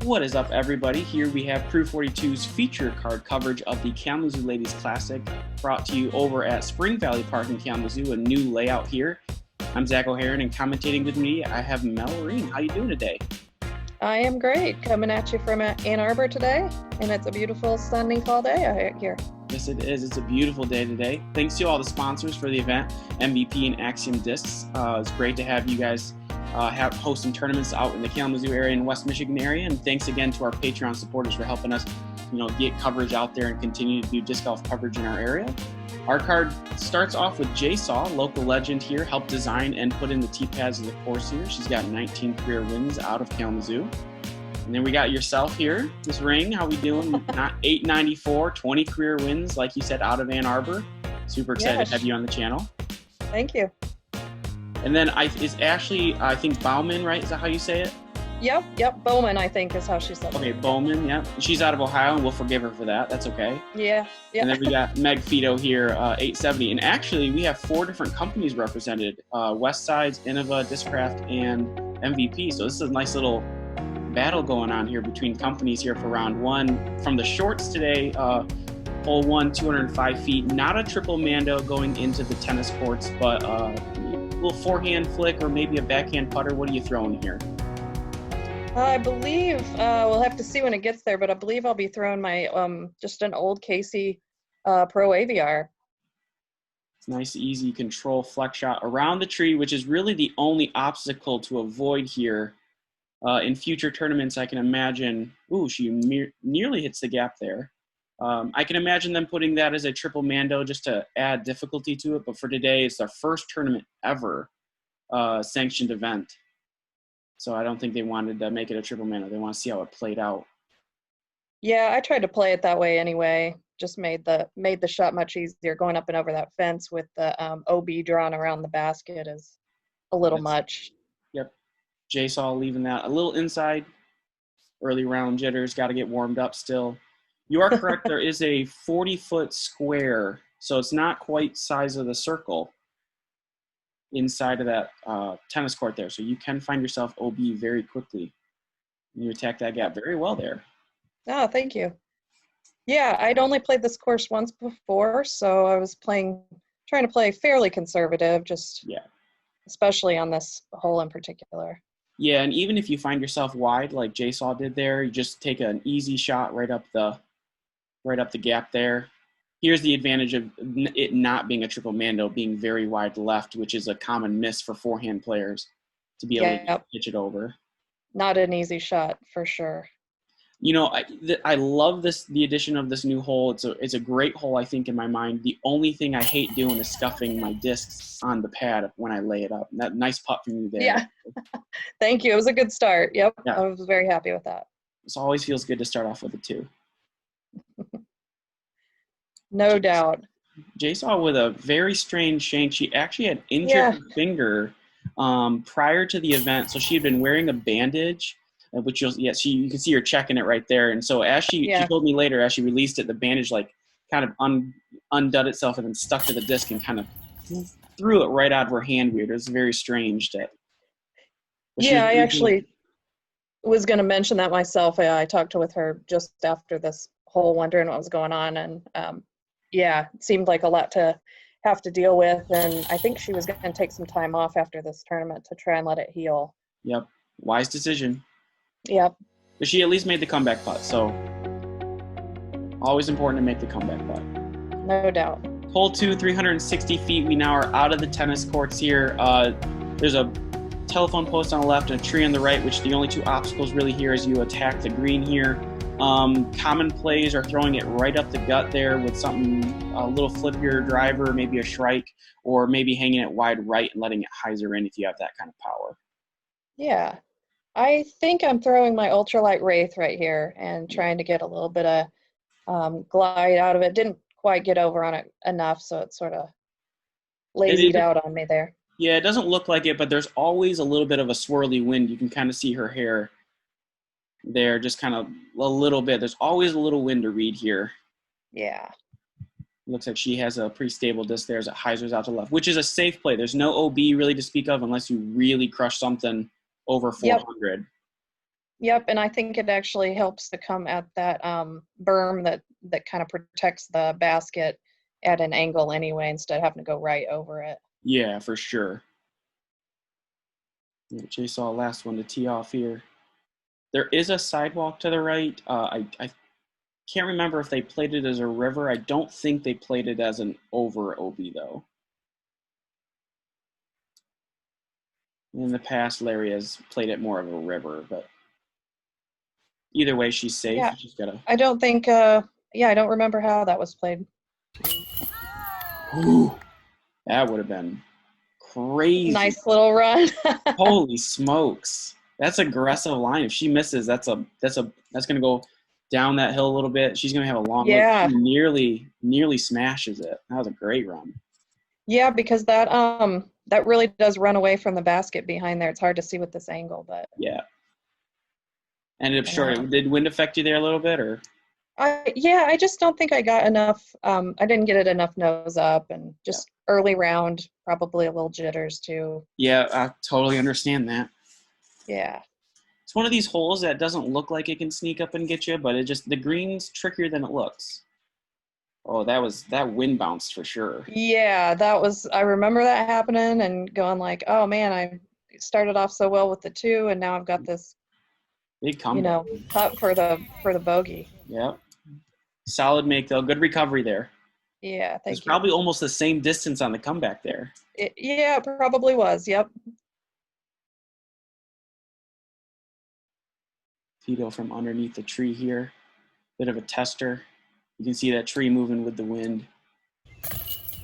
What is up, everybody? Here we have Crew 42's feature card coverage of the Kalamazoo Ladies Classic, brought to you over at Spring Valley Park in Kalamazoo, a new layout here. I'm Zach O'Haron, and commentating with me, I have Mel Reen. How you doing today? I am great. Coming at you from Ann Arbor today, and it's a beautiful sunny fall day here. Yes, it is. It's a beautiful day today. Thanks to all the sponsors for the event, MVP and Axiom Discs. It's great to have you guys hosting tournaments out in the Kalamazoo area and West Michigan area. And thanks again to our Patreon supporters for helping us, get coverage out there and continue to do disc golf coverage in our area. Our card starts off with J-Saw, local legend here, helped design and put in the T-pads of the course here. She's got 19 career wins out of Kalamazoo. And then we got yourself here, Miss Ring. How we doing? Not 894, 20 career wins, like you said, out of Ann Arbor. Super excited to have you on the channel. Thank you. And then is Ashley, I think Baumann, right? Is that how you say it? Yep. Baumann, I think, is how she said it. Okay, Baumann, yeah. She's out of Ohio, and we'll forgive her for that. That's okay. Yeah. And then we got Meg Fitto here, 870. And actually, we have 4 different companies represented. Westsides, Innova, Discraft, and MVP. So this is a nice little battle going on here between companies here for round 1. From the shorts today, hole 1, 205 feet. Not a triple Mando going into the tennis courts, but a little forehand flick or maybe a backhand putter. What are you throwing here? I believe we'll have to see when it gets there, but I believe I'll be throwing my just an old Casey Pro AVR. It's nice, easy control flex shot around the tree, which is really the only obstacle to avoid here. In future tournaments, I can imagine, she nearly hits the gap there. I can imagine them putting that as a triple Mando just to add difficulty to it. But for today, it's their first tournament ever sanctioned event. So I don't think they wanted to make it a triple Mando. They want to see how it played out. Yeah, I tried to play it that way anyway. Just made the shot much easier. Going up and over that fence with the OB drawn around the basket is a little much. Yep. J-Saw leaving that a little inside. Early round jitters, got to get warmed up still. You are correct. There is a 40-foot square, so it's not quite size of the circle inside of that tennis court there. So you can find yourself OB very quickly. You attack that gap very well there. Oh, thank you. Yeah, I'd only played this course once before, so I was trying to play fairly conservative, especially on this hole in particular. Yeah, and even if you find yourself wide, like J-Saw did there, you just take an easy shot right up the gap there. Here's the advantage of it not being a triple Mando, being very wide left, which is a common miss for forehand players to be able to pitch it over. Not an easy shot for sure. I love the addition of this new hole. It's a great hole, I think, in my mind. The only thing I hate doing is scuffing my discs on the pad when I lay it up. That nice putt from you there. Yeah. Thank you. It was a good start. Yep. Yeah. I was very happy with that. It always feels good to start off with a 2. No doubt. J-Saw with a very strange shank. She actually had injured her finger prior to the event, so she had been wearing a bandage, which you can see her checking it right there. And so as she told me later, as she released it, the bandage kind of undone itself and then stuck to the disc and kind of threw it right out of her hand. Weird. It was very strange. I actually was going to mention that myself. I talked with her just after this hole, wondering what was going on, and it seemed like a lot to have to deal with, and I think she was going to take some time off after this tournament to try and let it heal. Yep. Wise decision. Yep. But she at least made the comeback putt, so always important to make the comeback putt. No doubt. Hole 2, 360 feet. We now are out of the tennis courts here. There's a telephone post on the left and a tree on the right, which the only 2 obstacles really here as you attack the green here. Common plays are throwing it right up the gut there with something, a little flippier driver, maybe a shrike, or maybe hanging it wide right and letting it hyzer in if you have that kind of power. Yeah. I think I'm throwing my ultralight wraith right here and trying to get a little bit of glide out of it. Didn't quite get over on it enough, so it sort of lazied out on me there. Yeah, it doesn't look like it, but there's always a little bit of a swirly wind. You can kind of see her hair there, just kind of a little bit. There's always a little wind to read here. Yeah. Looks like she has a pretty stable disc there as it hyzers out to the left, which is a safe play. There's no OB really to speak of unless you really crush something over 400. Yep, and I think it actually helps to come at that berm that kind of protects the basket at an angle anyway, instead of having to go right over it. Yeah, for sure. Chase saw last one to tee off here. There is a sidewalk to the right. I can't remember if they played it as a river. I don't think they played it as an over OB, though. In the past, Larry has played it more of a river, but either way, she's safe. Yeah, She's got a. I don't think. I don't remember how that was played. Ooh, that would have been crazy. Nice little run. Holy smokes, that's aggressive line. If she misses, that's gonna go down that hill a little bit. She's gonna have a long look. She nearly smashes it. That was a great run. Yeah, because that really does run away from the basket behind there. It's hard to see with this angle, but yeah. Ended up short. Did wind affect you there a little bit, or? I just don't think I got enough. I didn't get it enough nose up, and just early round, probably a little jitters too. Yeah, I totally understand that. Yeah. It's one of these holes that doesn't look like it can sneak up and get you, but the green's trickier than it looks. Oh, that wind bounced for sure. Yeah, I remember that happening and going like, oh man, I started off so well with the 2, and now I've got this big comeback. Putt for the bogey. Yeah. Solid make though. Good recovery there. Yeah, thank you. It's probably almost the same distance on the comeback there. It probably was. Yep. Fitto from underneath the tree here. Bit of a tester. You can see that tree moving with the wind.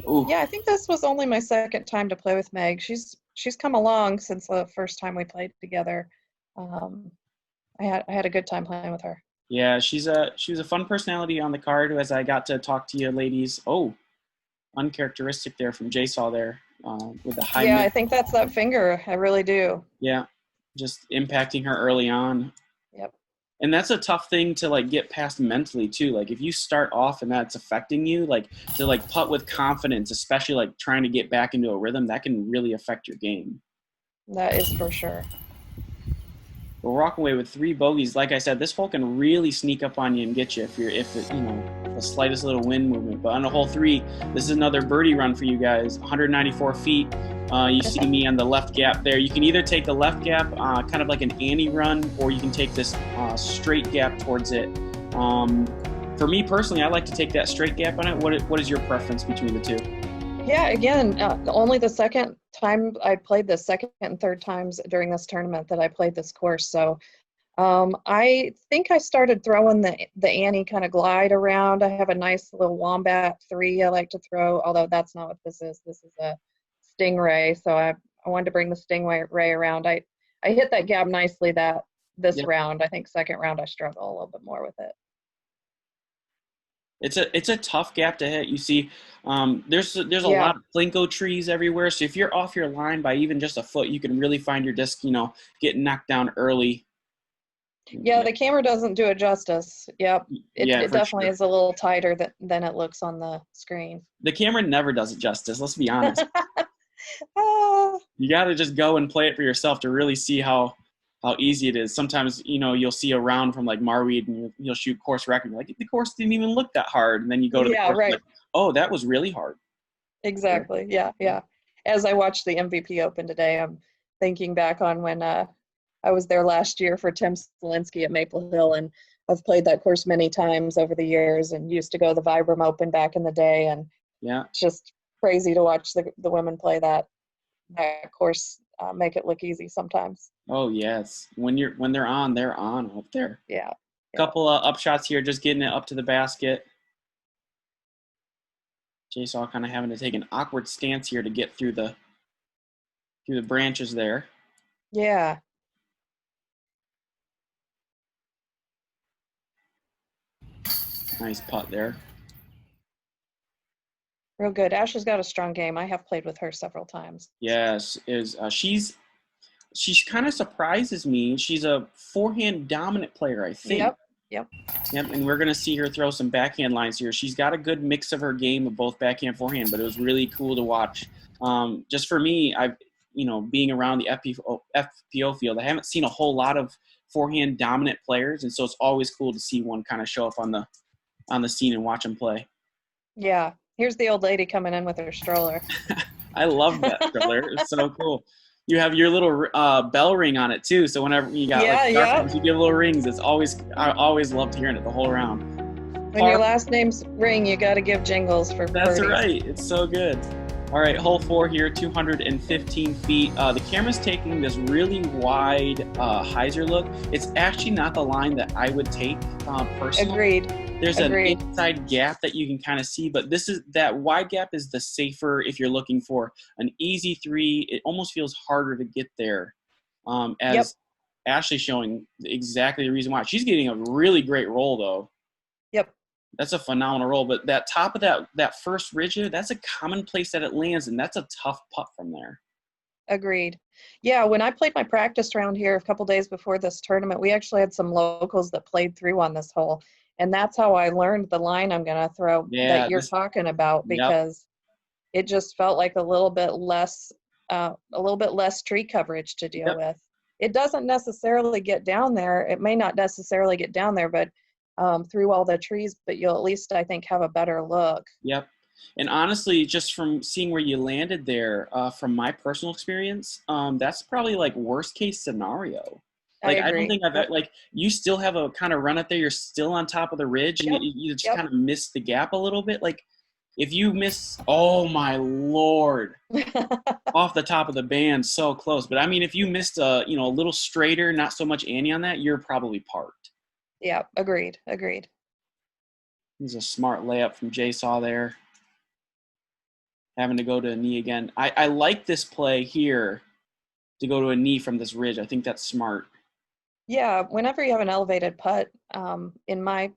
Ooh. Yeah, I think this was only my second time to play with Meg. She's come along since the first time we played together. I had a good time playing with her. Yeah, she was a fun personality on the card as I got to talk to you ladies. Oh, uncharacteristic there from J-Saw there with the high. Yeah, I think that's that finger. I really do. Yeah, just impacting her early on. Yep. And that's a tough thing to like get past mentally too. Like if you start off and that's affecting you, like to like putt with confidence, especially like trying to get back into a rhythm, that can really affect your game. That is for sure. We're walking away with 3 bogeys. Like I said, this hole can really sneak up on you and get you if the slightest little wind movement. But on a hole 3, this is another birdie run for you guys. 194 feet. You see me on the left gap there. You can either take the left gap, kind of like an Annie run, or you can take this straight gap towards it. For me personally, I like to take that straight gap on it. What is your preference between the two? Yeah, again, only the second time I played this, second and third times during this tournament that I played this course. So I think I started throwing the Annie kind of glide around. I have a nice little Wombat 3 I like to throw, although that's not what this is. This is a Stingray. So I wanted to bring the Stingray around. I hit that gap nicely this round. I think second round I struggle a little bit more with it. It's a tough gap to hit. You see, there's a lot of Plinko trees everywhere. So if you're off your line by even just a foot, you can really find your disc, getting knocked down early. Yeah, the camera doesn't do it justice. Yep, it definitely is a little tighter than it looks on the screen. The camera never does it justice. Let's be honest. You got to just go and play it for yourself to really see how easy it is. Sometimes, you'll see a round from like Marweed and you'll shoot course record. You're like, the course didn't even look that hard. And then you go to the course and like, oh, that was really hard. Exactly. Yeah. As I watched the MVP Open today, I'm thinking back on when I was there last year for Tim Selinsky at Maple Hill, and I've played that course many times over the years and used to go to the Vibram Open back in the day. And it's just crazy to watch the women play that course, make it look easy sometimes. Oh yes, when they're on up there. Yeah. Couple of up shots here, just getting it up to the basket. J-Saw kind of having to take an awkward stance here to get through the branches there. Yeah. Nice putt there. Real good. Ashley's got a strong game. I have played with her several times. Yes, she kind of surprises me. She's a forehand dominant player, I think. Yep. And we're going to see her throw some backhand lines here. She's got a good mix of her game of both backhand, forehand, but it was really cool to watch. Just for me, being around the FPO field, I haven't seen a whole lot of forehand dominant players, and so it's always cool to see one kind of show up on the scene and watch them play. Yeah. Here's the old lady coming in with her stroller. I love that stroller. It's so cool. You have your little bell ring on it too, so whenever you got dark, you give little rings. I always loved hearing it the whole round. When your last name's Ring, you got to give jingles for That's birdies. Right. It's so good. All right, hole 4 here, 215 feet. The camera's taking this really wide hyzer look. It's actually not the line that I would take personally. Agreed. There's an inside gap that you can kind of see, but that wide gap is the safer if you're looking for an easy 3. It almost feels harder to get there, as Ashley showing exactly the reason why. She's getting a really great roll, though. Yep. That's a phenomenal roll, but that top of that first ridge, that's a common place that it lands, and that's a tough putt from there. Agreed. Yeah, when I played my practice round here a couple days before this tournament, we actually had some locals that played through on this hole. And that's how I learned the line I'm going to throw that you're talking about, because it just felt like a little bit less tree coverage to deal with. It doesn't necessarily get down there. It may not necessarily get down there, but through all the trees, but you'll at least, I think, have a better look. Yep. And honestly, just from seeing where you landed there, from my personal experience, that's probably like worst case scenario. Like, I don't think you still have a kind of run up there. You're still on top of the ridge, and you just kind of miss the gap a little bit. Like, if you miss, oh my Lord, off the top of the band, so close. But I mean, if you missed a little straighter, not so much ante on that, you're probably parked. Yeah, agreed. This is a smart layup from J-Saw there. Having to go to a knee again. I like this play here to go to a knee from this ridge. I think that's smart. Yeah, whenever you have an elevated putt, in my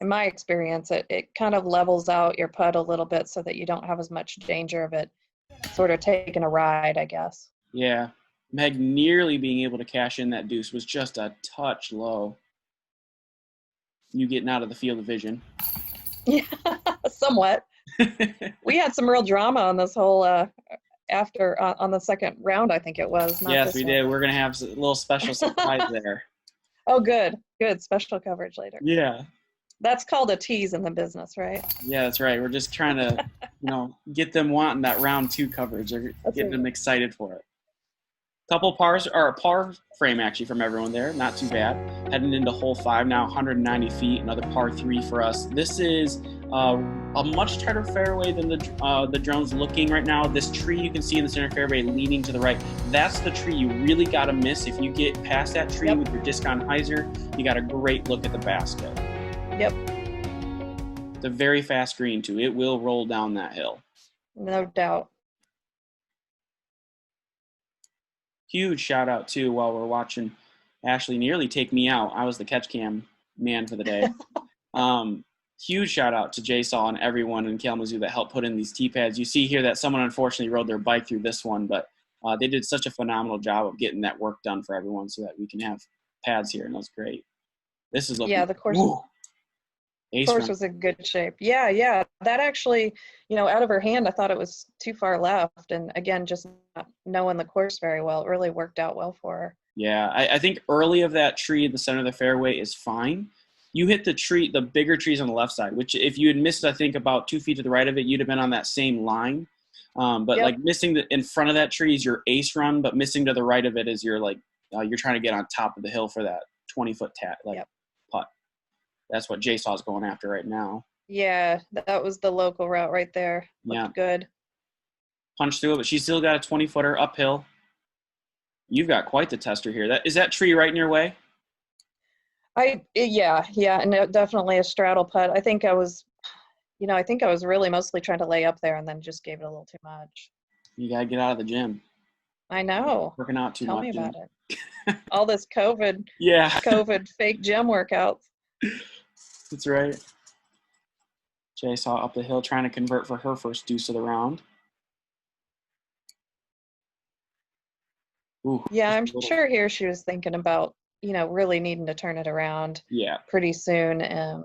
experience, it kind of levels out your putt a little bit so that you don't have as much danger of it sort of taking a ride, I guess. Yeah. Meg nearly being able to cash in that deuce was just a touch low. You getting out of the field of vision. Yeah, somewhat. We had some real drama on this whole on the second round, I think it was. Yes, we did. We're going to have a little special surprise there. Oh, good. Special coverage later. Yeah. That's called a tease in the business, right? Yeah, that's right. We're just trying to, get them wanting that round 2 coverage or getting them excited for it. Couple pars, or a par frame actually from everyone there. Not too bad. Heading into hole 5 now, 190 feet, another par 3 for us. This is a much tighter fairway than the drone's looking right now. This tree you can see in the center fairway leaning to the right, that's the tree you really got to miss. If you get past that tree with your disc on hyzer, you got a great look at the basket. Yep. It's a very fast green too. It will roll down that hill. No doubt. Huge shout out too while we're watching Ashley nearly take me out. I was the catch cam man for the day. Huge shout out to J-Saw and everyone in Kalamazoo that helped put in these tee pads. You see here that someone unfortunately rode their bike through this one, but they did such a phenomenal job of getting that work done for everyone so that we can have pads here, and that's great. This is looking. Yeah, the course. Course was in good shape. Yeah. That actually, out of her hand, I thought it was too far left. And again, just not knowing the course very well, it really worked out well for her. Yeah, I think early of that tree in the center of the fairway is fine. You hit the bigger trees on the left side, which if you had missed, I think about 2 feet to the right of it, you'd have been on that same line. But like missing in front of that tree is your ace run, but missing to the right of it is your you're trying to get on top of the hill for that 20-foot putt. That's what J-Saw's going after right now. Yeah, that was the local route right there. Looked good. Punch through it, but she's still got a 20-footer uphill. You've got quite the tester here. Is that tree right in your way? Yeah, and definitely a straddle putt. I think I was really mostly trying to lay up there and then just gave it a little too much. You got to get out of the gym. I know. Working out too much. Tell me about it. All this COVID. Yeah. COVID fake gym workouts. That's right. J-Saw up the hill trying to convert for her first deuce of the round. Ooh, yeah, I'm sure here she was thinking about, really needing to turn it around pretty soon. I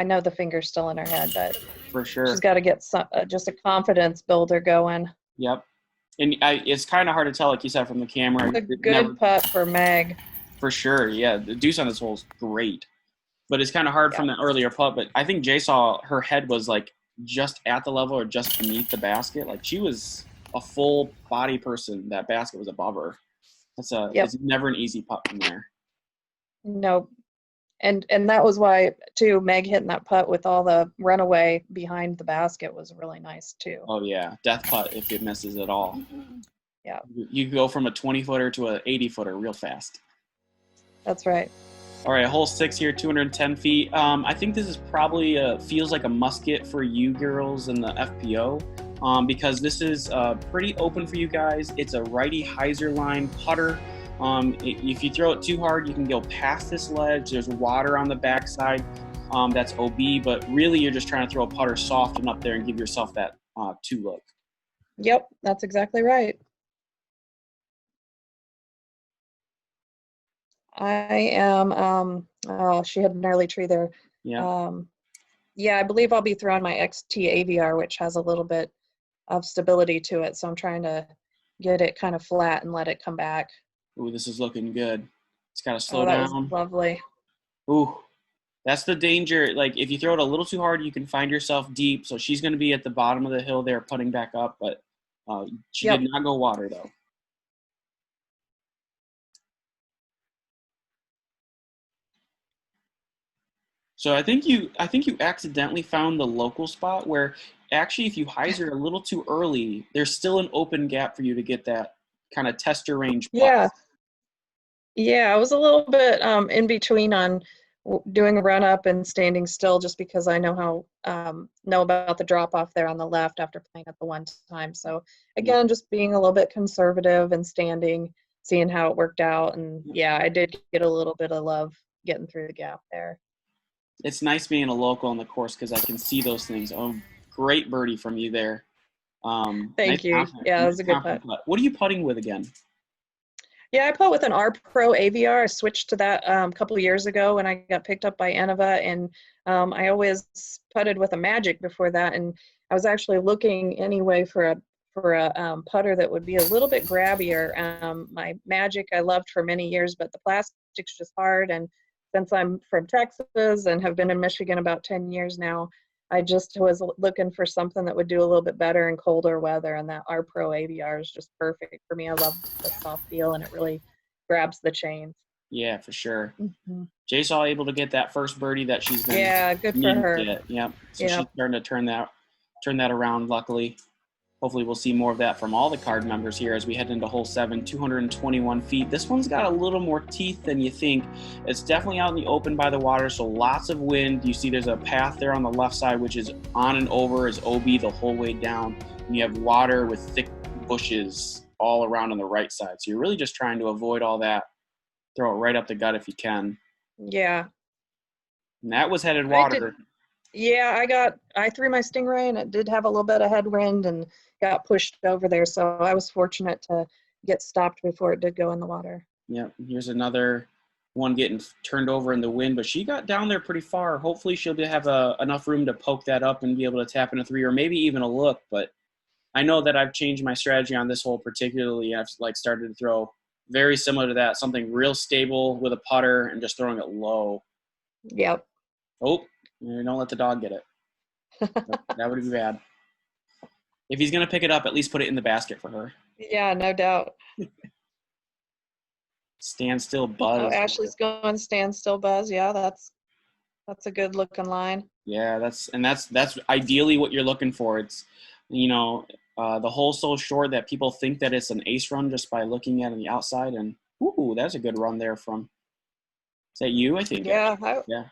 know the finger's still in her head, but for sure she's got to get just a confidence builder going. Yep. And it's kind of hard to tell, like you said, from the camera. A good putt for Meg. For sure. Yeah, the deuce on this hole is great. But it's kind of hard Yeah. from the earlier putt. But I think Jay saw her head was like just at the level or just beneath the basket. Like she was a full body person. That basket was above her. Yep. It's never an easy putt from there. No. And that was why too, Meg hitting that putt with all the runaway behind the basket was really nice too. Oh yeah, death putt if it misses at all. Yeah. You go from a 20-footer to an 80-footer real fast. That's right. All right, hole 6 here, 210 feet. I think this is probably feels like a musket for you girls in the FPO because this is pretty open for you guys. It's a righty hyzer line putter. If you throw it too hard, you can go past this ledge. There's water on the backside. That's OB, but really you're just trying to throw a putter soft and up there and give yourself that 2 look. Yep, that's exactly right. I am, oh, she had an early tree there. Yeah. Yeah, I believe I'll be throwing my XT AVR, which has a little bit of stability to it. So I'm trying to get it kind of flat and let it come back. Ooh, this is looking good. It's got to slow Oh, that was down. lovely. Ooh, that's the danger. Like if you throw it a little too hard, you can find yourself deep. So she's going to be at the bottom of the hill there, putting back up. But she Yep. did not go water though. So I think you accidentally found the local spot where actually if you hyzer a little too early, there's still an open gap for you to get that kind of tester range putt. Yeah. Yeah, I was a little bit in between on doing a run up and standing still just because I know about the drop off there on the left after playing it the one time. So again, just being a little bit conservative and standing, seeing how it worked out. And yeah, I did get a little bit of love getting through the gap there. It's nice being a local on the course because I can see those things. Oh, great birdie from you there. Thank you. Yeah, that was a good putt. What are you putting with again? Yeah, I put with an R Pro AVR. I switched to that a couple of years ago when I got picked up by Innova, and I always putted with a Magic before that. And I was actually looking anyway for a putter that would be a little bit grabbier. My Magic I loved for many years, but the plastic's just hard. And since I'm from Texas and have been in Michigan about 10 years now, I just was looking for something that would do a little bit better in colder weather, and that R Pro AVR is just perfect for me. I love the soft feel, and it really grabs the chains. Yeah, for sure. Mm-hmm. Jay's all able to get that first birdie that she's been good for her. Yep. So she's starting to turn that around, luckily. Hopefully we'll see more of that from all the card members here as we head into hole 7, 221 feet. This one's got a little more teeth than you think. It's definitely out in the open by the water, so lots of wind. You see there's a path there on the left side, which is on and over as OB the whole way down. And you have water with thick bushes all around on the right side. So you're really just trying to avoid all that. Throw it right up the gut if you can. Yeah. And that was headed water. I threw my Stingray, and it did have a little bit of headwind and got pushed over there. So I was fortunate to get stopped before it did go in the water. Yeah, here's another one getting turned over in the wind, but she got down there pretty far. Hopefully she'll have enough room to poke that up and be able to tap in a 3 or maybe even a look. But I know that I've changed my strategy on this hole particularly. I've started to throw very similar to that, something real stable with a putter and just throwing it low. Yep. Oh, don't let the dog get it. That would be bad. If he's going to pick it up, at least put it in the basket for her. Yeah, no doubt. Stand still, Buzz. Oh, Ashley's going stand still, Buzz. Yeah, that's a good looking line. Yeah, that's ideally what you're looking for. It's, the hole's so short that people think that it's an ace run just by looking at it on the outside. And ooh, that's a good run there from. Is that you? I think. Yeah,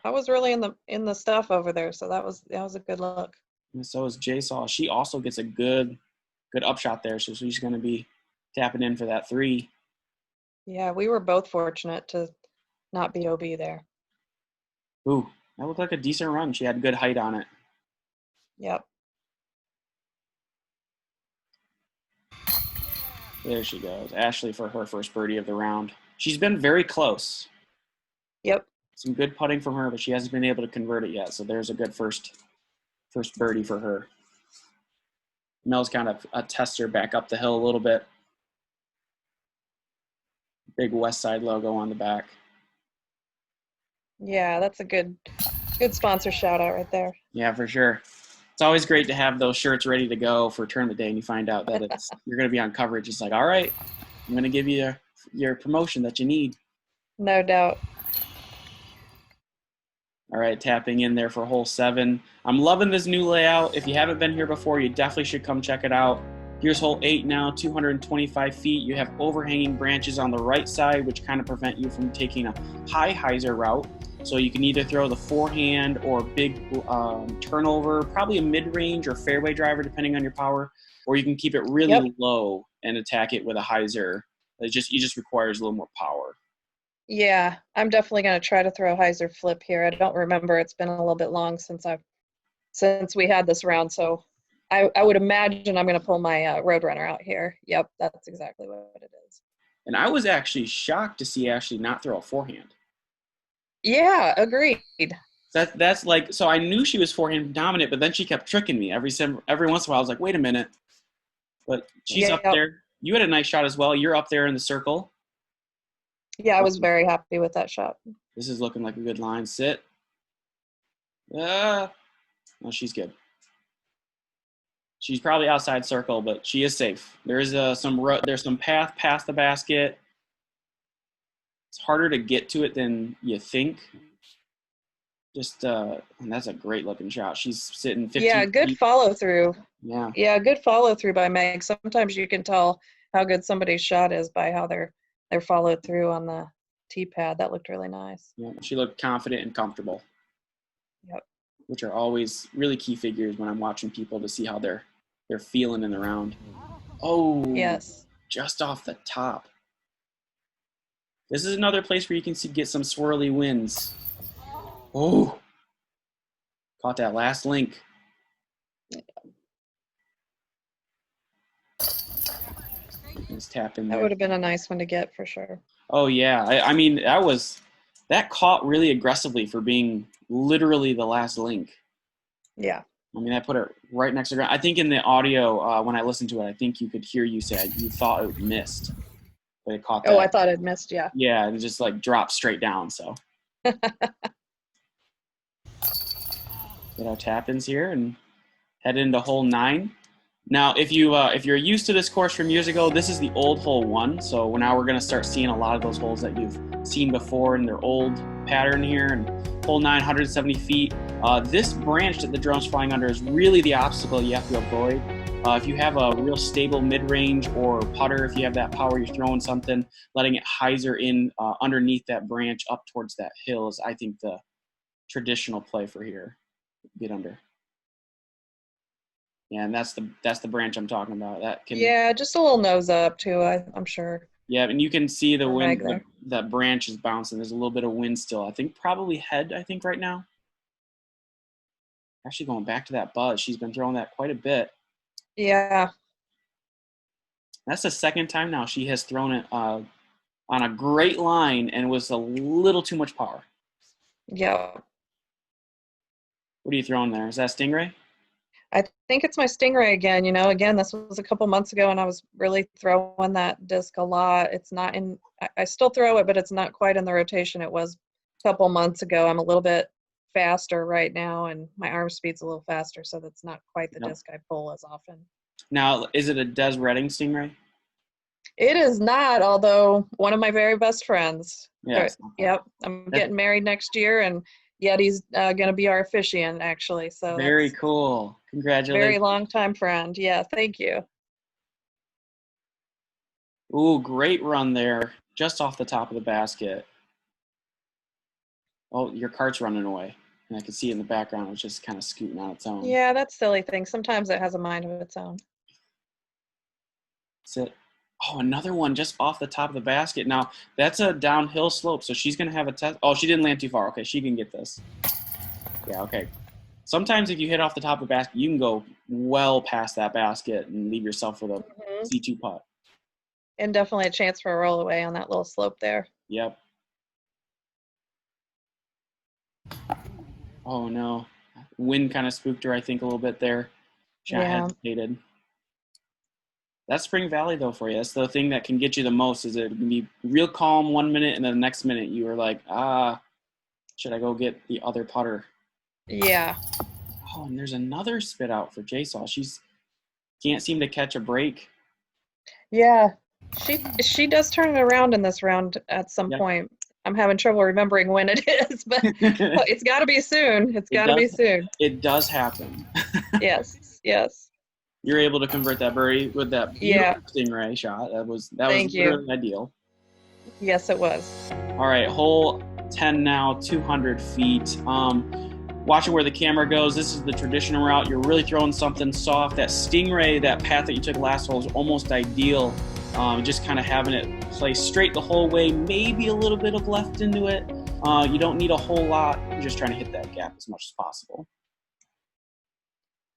I was really in the stuff over there, so that was a good look. And so is Jay Saw. She also gets a good upshot there, so she's going to be tapping in for that 3. Yeah, we were both fortunate to not be OB there. Ooh, that looked like a decent run. She had good height on it. Yep. There she goes. Ashley for her first birdie of the round. She's been very close. Yep. Some good putting from her, but she hasn't been able to convert it yet. So there's a good first birdie for her. Mel's kind of a tester back up the hill a little bit. Big West Side logo on the back. Yeah, that's a good sponsor shout out right there. Yeah, for sure. It's always great to have those shirts ready to go for tournament day, and you find out that you're going to be on coverage. It's like, all right, I'm going to give you your promotion that you need. No doubt. All right, tapping in there for hole 7. I'm loving this new layout. If you haven't been here before, you definitely should come check it out. Here's hole 8 now, 225 feet. You have overhanging branches on the right side, which kind of prevent you from taking a high hyzer route. So you can either throw the forehand or big turnover, probably a mid-range or fairway driver, depending on your power, or you can keep it really low and attack it with a hyzer. It just requires a little more power. Yeah, I'm definitely going to try to throw a hyzer flip here. I don't remember. It's been a little bit long since we had this round, so I would imagine I'm going to pull my Roadrunner out here. Yep, that's exactly what it is. And I was actually shocked to see Ashley not throw a forehand. Yeah, agreed. That's like, so I knew she was forehand dominant, but then she kept tricking me every once in a while. I was like, wait a minute. But she's up there. You had a nice shot as well. You're up there in the circle. Yeah, I was very happy with that shot. This is looking like a good line. Sit. Oh, she's good. She's probably outside circle, but she is safe. There's some path past the basket. It's harder to get to it than you think. And that's a great looking shot. She's sitting 15 Yeah, good feet. follow through. Yeah. Yeah, good follow through by Meg. Sometimes you can tell how good somebody's shot is by how they're followed through on the tee pad. That looked really nice. Yeah, she looked confident and comfortable. Yep. Which are always really key figures when I'm watching people to see how they're feeling in the round. Oh, yes. Just off the top. This is another place where you can get some swirly winds. Oh, caught that last link. Let's tap in there. That would have been a nice one to get for sure. Oh yeah, I mean that caught really aggressively for being literally the last link. Yeah. I mean, I put it right next to the ground. I think in the audio when I listened to it, I think you could hear you say you thought it missed, but it caught that. Oh, I thought it missed. Yeah. Yeah, it just like dropped straight down. So get our tap-ins here and head into hole 9. Now, if you're used to this course from years ago, this is the old hole 1. So now we're going to start seeing a lot of those holes that you've seen before in their old pattern here. And hole 9, 170 feet. This branch that the drone's flying under is really the obstacle you have to avoid. If you have a real stable mid-range or putter, if you have that power, you're throwing something, letting it hyzer in underneath that branch up towards that hill is, I think, the traditional play for here. Get under. Yeah, and that's the branch I'm talking about. Yeah, just a little nose up too, I'm sure. Yeah, and you can see the wind. That branch is bouncing. There's a little bit of wind still. I think probably head. I think right now. Actually, going back to that buzz, she's been throwing that quite a bit. Yeah. That's the second time now she has thrown it on a great line and was a little too much power. Yeah. What are you throwing there? Is that Stingray? I think it's my Stingray again. Again, this was a couple months ago, and I was really throwing that disc a lot. It's not in – I still throw it, but it's not quite in the rotation it was a couple months ago. I'm a little bit faster right now, and my arm speed's a little faster, so that's not quite the disc I pull as often. Now, is it a Des Redding Stingray? It is not, although one of my very best friends. Yes. Yep. I'm getting married next year, and Yeti's going to be our officiant, actually. So very cool. Congratulations. Very long-time friend. Yeah, thank you. Ooh, great run there. Just off the top of the basket. Oh, your cart's running away. And I can see it in the background. It's just kind of scooting on its own. Yeah, that's a silly thing. Sometimes it has a mind of its own. That's it. Oh, another one just off the top of the basket. Now, that's a downhill slope, so she's going to have a test. Oh, she didn't land too far. Okay, she can get this. Yeah, okay. Sometimes if you hit off the top of the basket, you can go well past that basket and leave yourself with a C2 putt. And definitely a chance for a roll away on that little slope there. Yep. Oh, no. Wind kind of spooked her, I think, a little bit there. She hesitated. That's Spring Valley though for you. That's the thing that can get you the most. Is it can be real calm 1 minute, and then the next minute you are like, should I go get the other putter? Yeah. Oh, and there's another spit out for J-Saw. She's can't seem to catch a break. Yeah. She does turn it around in this round at some point. I'm having trouble remembering when it is, but it's got to be soon. It's got to be soon. It does happen. Yes. Yes. You're able to convert that birdie with that beautiful stingray shot. That was literally ideal. Yes, it was. All right, hole 10 now, 200 feet. Watching where the camera goes, this is the traditional route. You're really throwing something soft. That stingray, that path that you took last hole is almost ideal. Just kind of having it play straight the whole way, maybe a little bit of left into it. You don't need a whole lot. You're just trying to hit that gap as much as possible.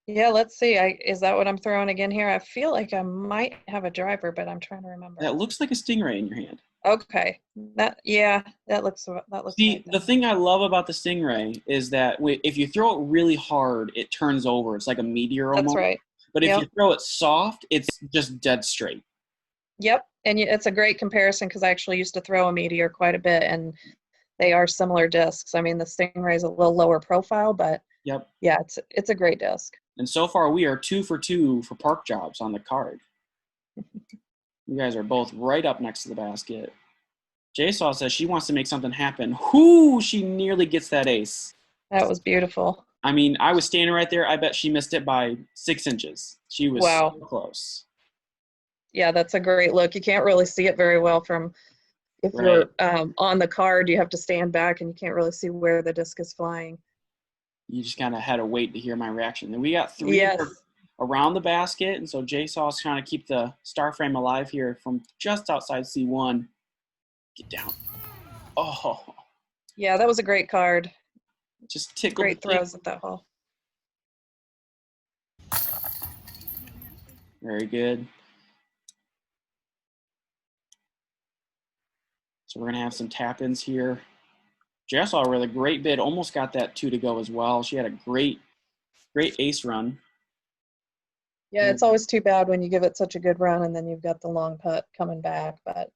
Yeah, let's see. Is that what I'm throwing again here? I feel like I might have a driver, but I'm trying to remember. That looks like a stingray in your hand. Okay. That looks. See, like the thing I love about the stingray is that if you throw it really hard, it turns over. It's like a meteor almost. That's right. But if you throw it soft, it's just dead straight. Yep, and it's a great comparison because I actually used to throw a meteor quite a bit, and they are similar discs. I mean, the Stingray is a little lower profile, but yeah, it's a great disc. And so far, we are 2 for 2 for park jobs on the card. You guys are both right up next to the basket. J-Saw says she wants to make something happen. Whoo! She nearly gets that ace. That was beautiful. I mean, I was standing right there. I bet she missed it by 6 inches. She was so close. Yeah, that's a great look. You can't really see it very well from if you're on the card. You have to stand back, and you can't really see where the disc is flying. You just kind of had to wait to hear my reaction. And we got 3 around the basket, and so J-Saw's trying to keep the star frame alive here from just outside C1. Get down. Oh. Yeah, that was a great card. Just tickled. Great throws at that hole. Very good. So we're going to have some tap-ins here. J-Saw with a great bid, almost got that 2 to go as well. She had a great ace run. Yeah, it's always too bad when you give it such a good run and then you've got the long putt coming back. But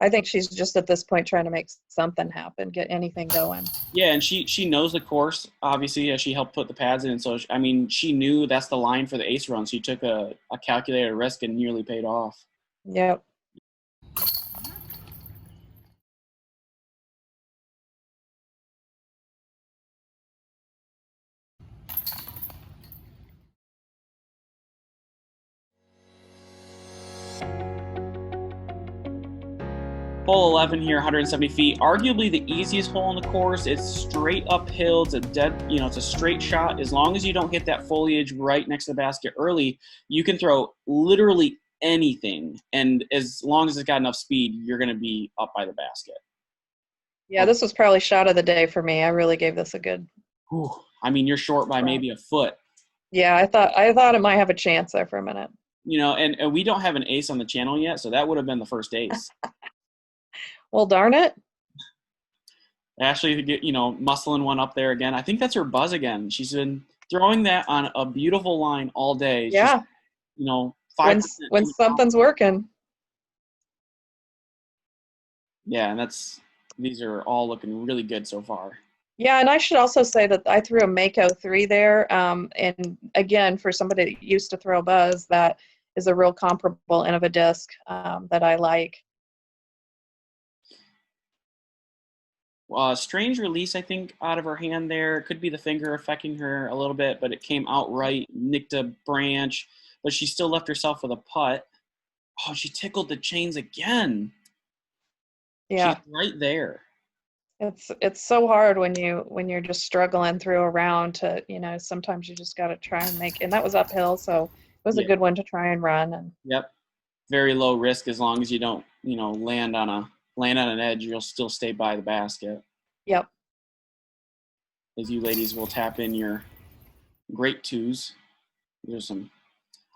I think she's just at this point trying to make something happen, get anything going. Yeah, and she knows the course, obviously, as she helped put the pads in. So, I mean, she knew that's the line for the ace run. She took a calculated risk and nearly paid off. Yep. Hole 11 here, 170 feet. Arguably the easiest hole in the course. It's straight uphill. It's it's a straight shot. As long as you don't hit that foliage right next to the basket early, you can throw literally anything. And as long as it's got enough speed, you're going to be up by the basket. Yeah, this was probably shot of the day for me. I really gave this a good. I mean, you're short by maybe a foot. Yeah, I thought it might have a chance there for a minute. And we don't have an ace on the channel yet, so that would have been the first ace. Well, darn it. Ashley, muscling one up there again. I think that's her buzz again. She's been throwing that on a beautiful line all day. Yeah. Just, 5%. When something's working. Yeah, and these are all looking really good so far. Yeah, and I should also say that I threw a Mako 3 there. And again, for somebody that used to throw buzz, that is a real comparable end of a disc that I like. Strange release, I think, out of her hand there. It could be the finger affecting her a little bit, but it came out right, nicked a branch, but she still left herself with a putt. Oh, she tickled the chains again. Yeah. She's right there. It's so hard when you're just struggling through a round to, sometimes you just got to try and make, and that was uphill, so it was a good one to try and run. And Yep. Very low risk as long as you don't, land on an edge, you'll still stay by the basket. Yep. As you ladies will tap in your great 2s. There's some.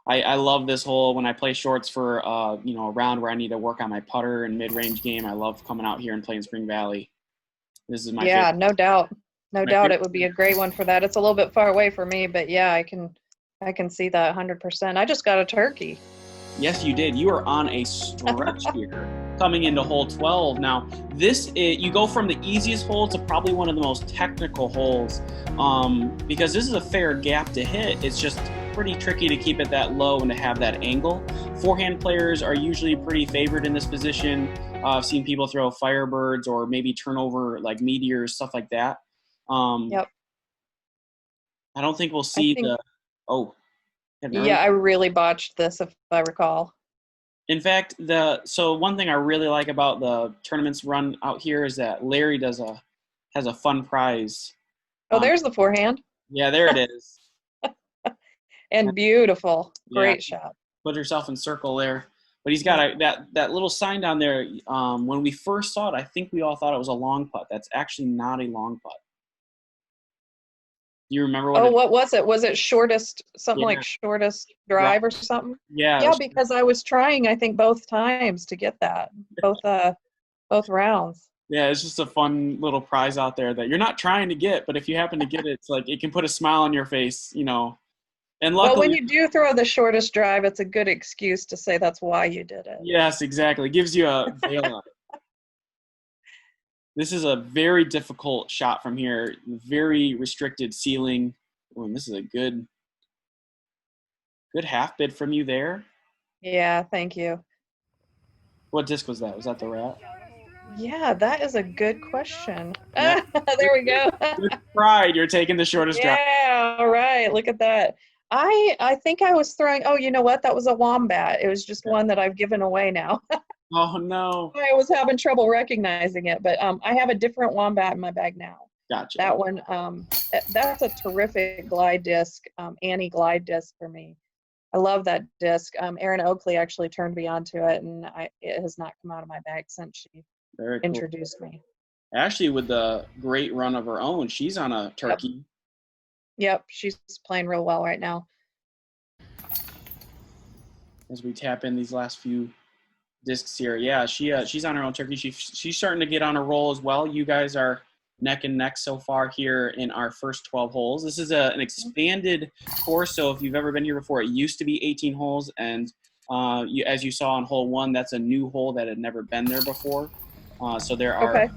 I love this hole when I play shorts for a round where I need to work on my putter and mid-range game. I love coming out here and playing Spring Valley. This is my favorite. Yeah, no doubt. No doubt it would be a great one for that. It's a little bit far away for me, but yeah, I can see that 100%. I just got a turkey. Yes, you did. You are on a stretch here coming into hole 12. Now, you go from the easiest hole to probably one of the most technical holes because this is a fair gap to hit. It's just pretty tricky to keep it that low and to have that angle. Forehand players are usually pretty favored in this position. I've seen people throw Firebirds or maybe turn over like meteors, stuff like that. Yep. I don't think we'll see Yeah, I really botched this, if I recall. In fact, so one thing I really like about the tournaments run out here is that Larry has a fun prize. Oh, there's the forehand. Yeah, there it is. And beautiful. Great shot. Put herself in circle there. But he's got that little sign down there. When we first saw it, I think we all thought it was a long putt. That's actually not a long putt. Do you remember what what was it? Was it shortest, like shortest drive or something? Yeah. Yeah, because I was trying, I think, both times to get that, both rounds. Yeah, it's just a fun little prize out there that you're not trying to get, but if you happen to get it, it's like it can put a smile on your face, And luckily, well, when you do throw the shortest drive, it's a good excuse to say that's why you did it. Yes, exactly. It gives you a veil on it. This is a very difficult shot from here. Very restricted ceiling. Oh, this is a good half bid from you there. Yeah, thank you. What disc was that? Was that the rat? Yeah, that is a good question. Yeah. There we go. With pride, you're taking the shortest drive. Yeah, all right. Look at that. I think I was throwing, you know what? That was a wombat. It was just one that I've given away now. Oh, no. I was having trouble recognizing it, but I have a different wombat in my bag now. Gotcha. That one, that's a terrific glide disc, Annie glide disc for me. I love that disc. Erin Oakley actually turned me onto it, and it has not come out of my bag since she introduced me. Ashley, with the great run of her own, she's on a turkey. Yep, she's playing real well right now. As we tap in these last few discs here, yeah, she's on her own turkey. She's starting to get on a roll as well. You guys are neck and neck so far here in our first 12 holes. This is an expanded course, so if you've ever been here before, it used to be 18 holes, and as you saw on hole 1, that's a new hole that had never been there before. So there are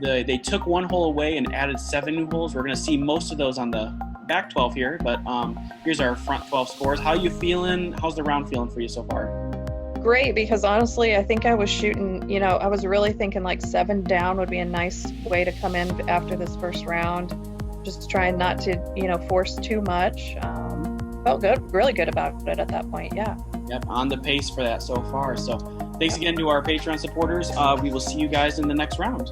they took one hole away and added 7 new holes. We're going to see most of those on the back 12 here, but here's our front 12 scores. How you feeling? How's the round feeling for you so far? Great, because honestly, I think I was shooting, I was really thinking like 7 down would be a nice way to come in after this first round. Just trying not to, force too much. Felt good, really good about it at that point, yeah. Yep, on the pace for that so far. So thanks again to our Patreon supporters. We will see you guys in the next round.